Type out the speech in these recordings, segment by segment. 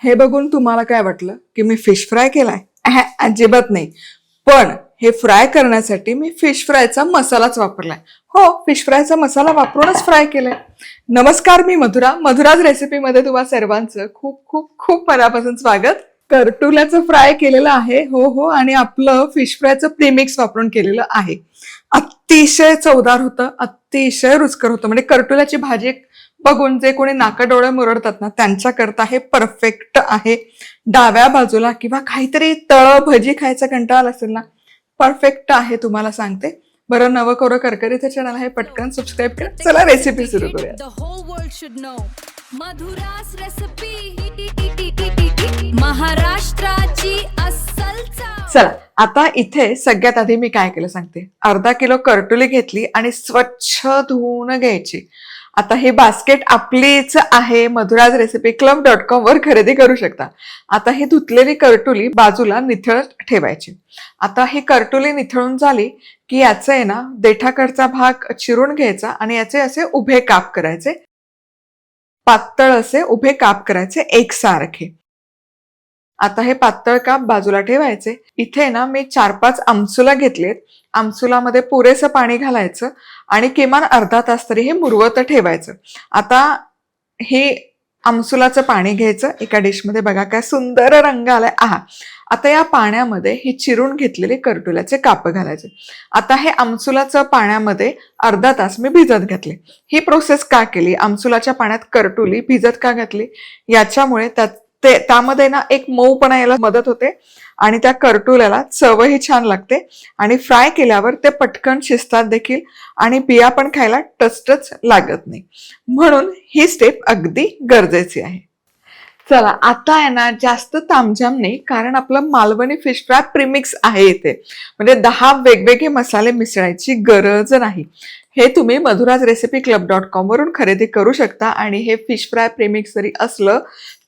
हे बघून तुम्हाला काय वाटलं की मी फिश फ्राय केलाय? अजिबात नाही. पण हे फ्राय करण्यासाठी मी फिश फ्रायचा मसालाच वापरलाय. हो, फिश फ्रायचा मसाला वापरूनच फ्राय केलाय. नमस्कार, मी मधुराज रेसिपीमध्ये तुम्हा सर्वांचं खूप खूप खूप मनापासून स्वागत. करटुल्याचं फ्राय केलेलं आहे. हो, आणि आपलं फिश फ्रायचं प्रीमिक्स वापरून केलेलं आहे. अतिशय चवदार होतं, अतिशय रुचकर होतं. म्हणजे करटुल्याची भाजी बघून जे कोणी नाका डोळे मुरडतात ना, त्यांच्याकरता हे परफेक्ट आहे. डाव्या बाजूला किंवा काहीतरी तळ भजी खायचा कंटाळा असेल ना, परफेक्ट आहे तुम्हाला सांगते. बरं, नवकोरं करकरीचं चॅनल आहे, पटकन सबस्क्राईब करा. चला रेसिपी सुरू करूया. मधुरास रेसिपी महाराष्ट्राची अस्सल चव. चला, आता इथे सगळ्यात आधी मी काय केलं सांगते. अर्धा किलो करटुली घेतली आणि स्वच्छ धुवून घ्यायची. आता हे बास्केट आपलीच आहे, मधुराज रेसिपी club.com वर खरेदी करू शकता. आता ही धुतलेली करटुली बाजूला निथळत ठेवायची. आता ही करटुली निथळून झाली की याचं आहे ना, देठाकडचा भाग चिरून घ्यायचा आणि याचे असे उभे काप करायचे. पातळ असे उभे काप करायचे एकसारखे. आता हे पातळ काप बाजूला ठेवायचे. इथे ना मी 4-5 आमसुला घेतलेत. आमसुलामध्ये पुरेसं पाणी घालायचं आणि किमान अर्धा तास तरी हे मुरवत ठेवायचं. आता हे आमसुलाचं पाणी घ्यायचं एका डिशमध्ये. बघा काय सुंदर रंग आलाय. आता या पाण्यामध्ये ही चिरून घेतलेले करटुल्याचे काप घालायचे. आता हे आमसुलाचं पाण्यामध्ये अर्धा तास मी भिजत घातले. ही प्रोसेस का केली? आमसुलाच्या पाण्यात करटुली भिजत का घातली? याच्यामुळे त्यामध्ये ना एक मऊपणा यायला मदत होते आणि त्या करटुल्याला चवही छान लागते आणि फ्राय केल्यावर ते पटकन शिजतात देखील आणि बिया पण खायला टचटच लागत नाही. म्हणून ही स्टेप अगदी गरजेची आहे. चला, आता आहे ना जास्त तामझाम नाही, कारण आपलं मालवणी फिश फ्राय प्रीमिक्स आहे इथे. म्हणजे 10 वेगवेगळे मसाले मिसळायची गरज नाही. हे तुम्ही मधुराज रेसिपी club.com वरून खरेदी करू शकता. आणि हे फिश फ्राय प्रीमिक्स जरी असलं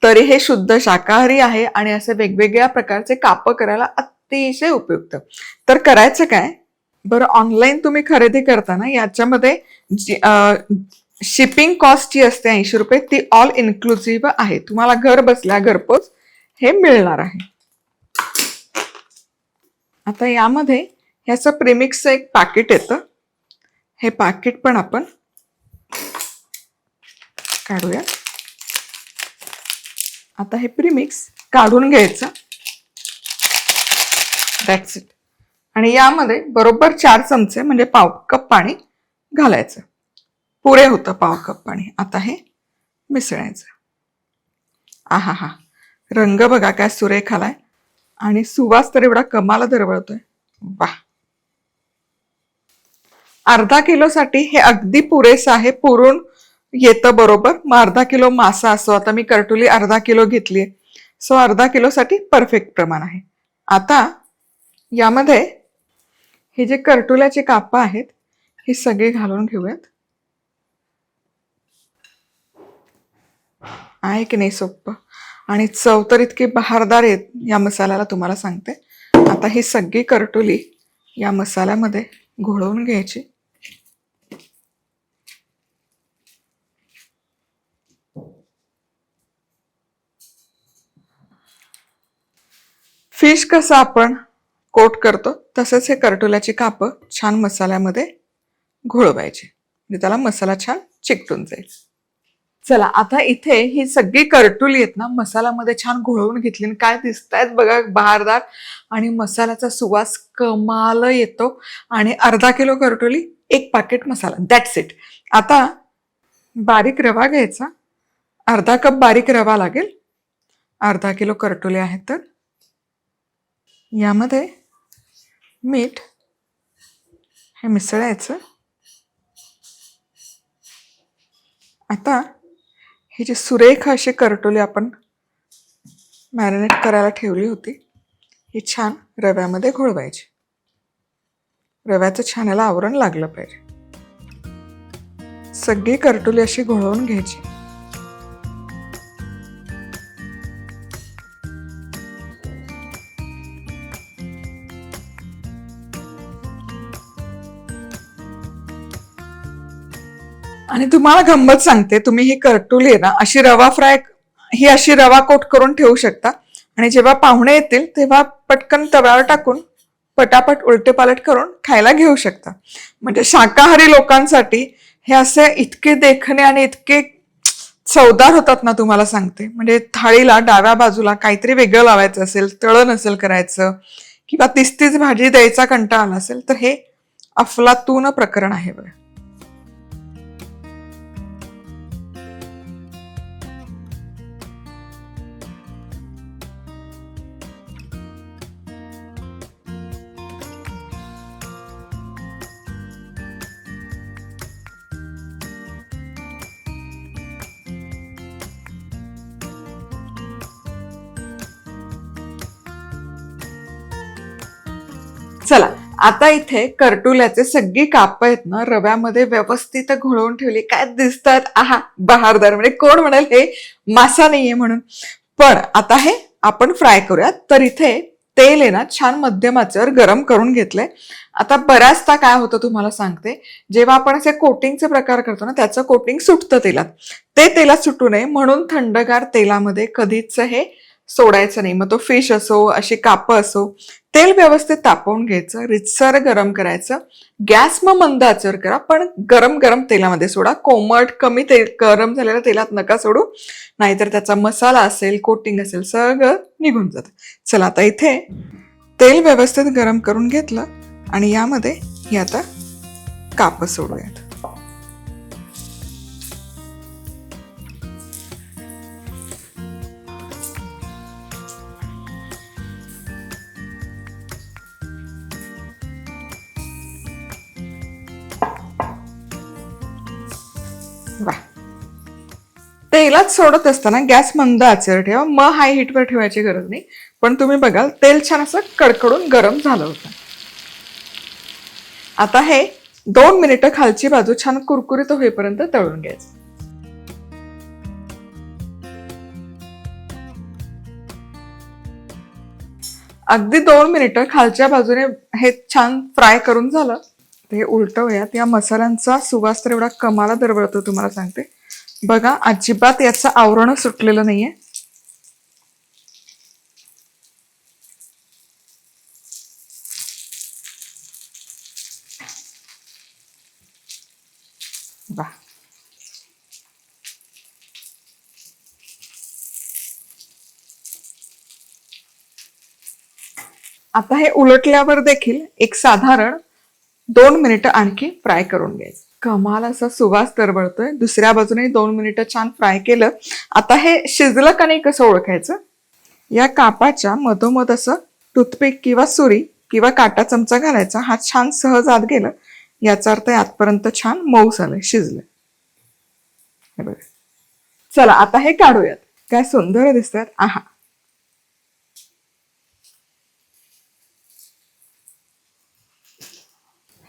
तरी हे शुद्ध शाकाहारी आहे आणि असे वेगवेगळ्या प्रकारचे काप करायला अतिशय उपयुक्त. तर करायचं काय बरं, ऑनलाईन तुम्ही खरेदी करताना याच्यामध्ये शिपिंग कॉस्ट जी असते 80 रुपये, ती ऑल इन्क्लुसिव्ह आहे. तुम्हाला घर बसल्या घरपोच हे मिळणार आहे. आता यामध्ये ह्याचं प्रीमिक्सचं एक पॅकेट येतं. हे पॅकेट पण आपण काढूया. आता हे प्रीमिक्स काढून घ्यायचं. That's it. आणि यामध्ये बरोबर 4 चमचे म्हणजे पाव कप पाणी घालायचं. पुरे होतं पाव कप पाणी. आता हे मिसळायचं. रंग बघा काय सुरेख आलाय आणि सुवास तर एवढा कमाला दरवळतोय. वाह! अर्धा किलोसाठी हे अगदी पुरेसं आहे. पुरून येतं बरोबर. मग अर्धा किलो मासा असो. आता मी करटुली अर्धा किलो घेतलीये, सो अर्धा किलोसाठी परफेक्ट प्रमाण आहे. आता यामध्ये हे जे करटुल्याचे काप आहेत हे सगळे घालून घेऊयात. आहे की नाही सोपं? आणि चव तर इतकी बहारदार येत या मसाल्याला, तुम्हाला सांगते. आता ही सगळी करटुली या मसाल्यामध्ये घोळवून घ्यायची. फिश कसं आपण कोट करतो तसंच हे करटुल्याची काप छान मसाल्यामध्ये घोळवायची, म्हणजे त्याला मसाला छान चिकटून जाईल. चला, आता इथे ही सगळी करटुली आहेत ना मसाल्यामध्ये छान घोळवून घेतली. काय दिसतायत बघा, बहारदार. आणि मसाल्याचा सुवास कमाल येतो. आणि अर्धा किलो करटुली, 1 पॅकेट मसाला. That's it. आता बारीक रवा घ्यायचा. अर्धा कप बारीक रवा लागेल. अर्धा किलो करटुली आहेत तर. यामध्ये मीठ हे मिसळायचं. आता ही जी सुरेख अशी करटुली आपण मॅरिनेट करायला ठेवली होती ही छान रव्यामध्ये घोळवायची. रव्याचं छान याला आवरण लागलं पाहिजे. सगळी करटुली अशी घोळवून घ्यायची. आणि तुम्हाला गंमत सांगते, तुम्ही ही करटुली आहे ना अशी रवा फ्राय ही अशी रवा कोट करून ठेवू शकता आणि जेव्हा पाहुणे येतील तेव्हा पटकन तव्यावर टाकून पटापट उलटे पालट करून खायला घेऊ शकता. म्हणजे शाकाहारी लोकांसाठी हे असे इतके देखणे आणि इतके चवदार होतात ना, तुम्हाला सांगते. म्हणजे थाळीला डाव्या बाजूला काहीतरी वेगळं लावायचं असेल, तळण नसेल करायचं किंवा तीच भाजी द्यायचा कंटाळा आला असेल तर हे अफलातून प्रकरण आहे बघा. चला, आता इथे करटुल्याचे सगळी काप आहेत ना रव्यामध्ये व्यवस्थित घोळवून ठेवली. काय दिसतात, आहा बहारदार. म्हणजे कोण म्हणाल हे मासा नाहीये म्हणून. पण आता हे आपण फ्राय करूयात. तर इथे तेल आहे ना छान मध्यम आचेवर गरम करून घेतलंय. आता बऱ्याचदा काय होतं तुम्हाला सांगते, जेव्हा आपण असे कोटिंगचे प्रकार करतो ना त्याचं कोटिंग सुटतं तेलात. ते तेलात सुटू नये म्हणून थंडगार तेलामध्ये कधीच हे सोडायचं नाही. मग तो फिश असो, अशी कापं असो, तेल व्यवस्थित तापवून घ्यायचं, रितसर गरम करायचं. गॅस मग मंद आचेवर करा, पण गरम गरम तेलामध्ये सोडा. कोमट कमी तेल गरम झालेल्या तेलात नका सोडू, नाहीतर त्याचा मसाला असेल, कोटिंग असेल, सगळं निघून जातं. चला, आता इथे तेल व्यवस्थित गरम करून घेतलं आणि यामध्ये ही आता कापं सोडूयात. तेलात सोडत असताना गॅस मंद आचेवर ठेवा. मग हाय हीटवर ठेवायची गरज नाही. पण तुम्ही बघाल तेल छान असं कडकडून गरम झालं होतं. आता हे 2 मिनिटं खालची बाजू छान कुरकुरीत होईपर्यंत तळून घ्यायचं. अगदी 2 मिनिटं खालच्या बाजूने हे छान फ्राय करून झालं. ते उलटवूयात. या मसाल्यांचा सुवास तर एवढा कमाला दरवळतो तुम्हाला सांगते. बघा, अजिबात याचं आवरण सुटलेलं नाहीये. वा, आता हे उलटल्यावर देखील एक साधारण 2 मिनिटं आणखी फ्राय करून घ्यायचं. कमाल असा सुवास दरवळतोय. दुसऱ्या बाजूने 2 मिनिटं छान फ्राय केलं. आता हे शिजलं का नाही कसं ओळखायचं, या कापाच्या मधोमध असं टूथपिक किंवा सुरी किंवा काटा चमचा घालायचा. हा छान सहज आत गेलं याचा अर्थ आतपर्यंत छान मऊ झालंय, शिजलंय. हे बघा. चला, आता हे काढूयात. काय सुंदर दिसतात, आहा.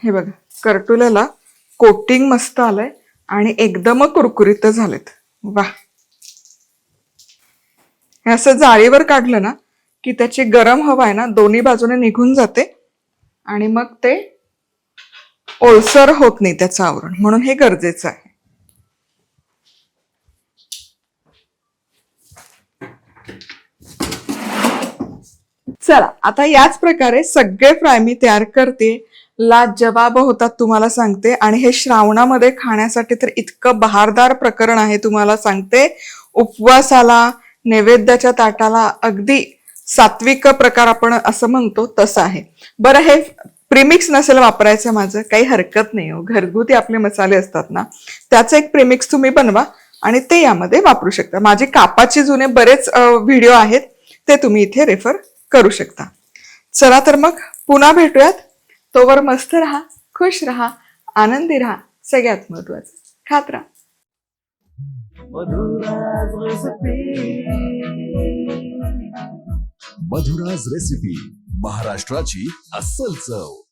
हे बघा, करटुल्याला कोटिंग मस्त आलंय आणि एकदम कुरकुरीत झालेत. वा, हे असं जाळीवर काढलं ना की त्याची गरम हवा आहे ना दोन्ही बाजूने निघून जाते आणि मग ते ओलसर होत नाही त्याचं आवरण, म्हणून हे गरजेचं आहे. चला, आता याच प्रकारे सगळे फ्राय मी तयार करते. लाजवाब होतात तुम्हाला सांगते. आणि हे श्रावणामध्ये खाण्यासाठी तर इतकं बहारदार प्रकरण आहे तुम्हाला सांगते. उपवासाला, नैवेद्याच्या ताटाला अगदी सात्विक प्रकार आपण असं म्हणतो तसं आहे. बरं, हे प्रीमिक्स नसेल वापरायचं माझं काही हरकत नाही हो. घरगुती आपले मसाले असतात ना त्याचं एक प्रीमिक्स तुम्ही बनवा आणि ते यामध्ये वापरू शकता. माझे कापाचे जुने बरेच व्हिडिओ आहेत, ते तुम्ही इथे रेफर करू शकता. चला तर मग पुन्हा भेटूयात. तोवर मस्त राहा, खुश राहा, आनंदी राहा. सगळ्यात महत्वाचं खात राहा. मधुराज रेसिपी, महाराष्ट्राची अस्सल चव.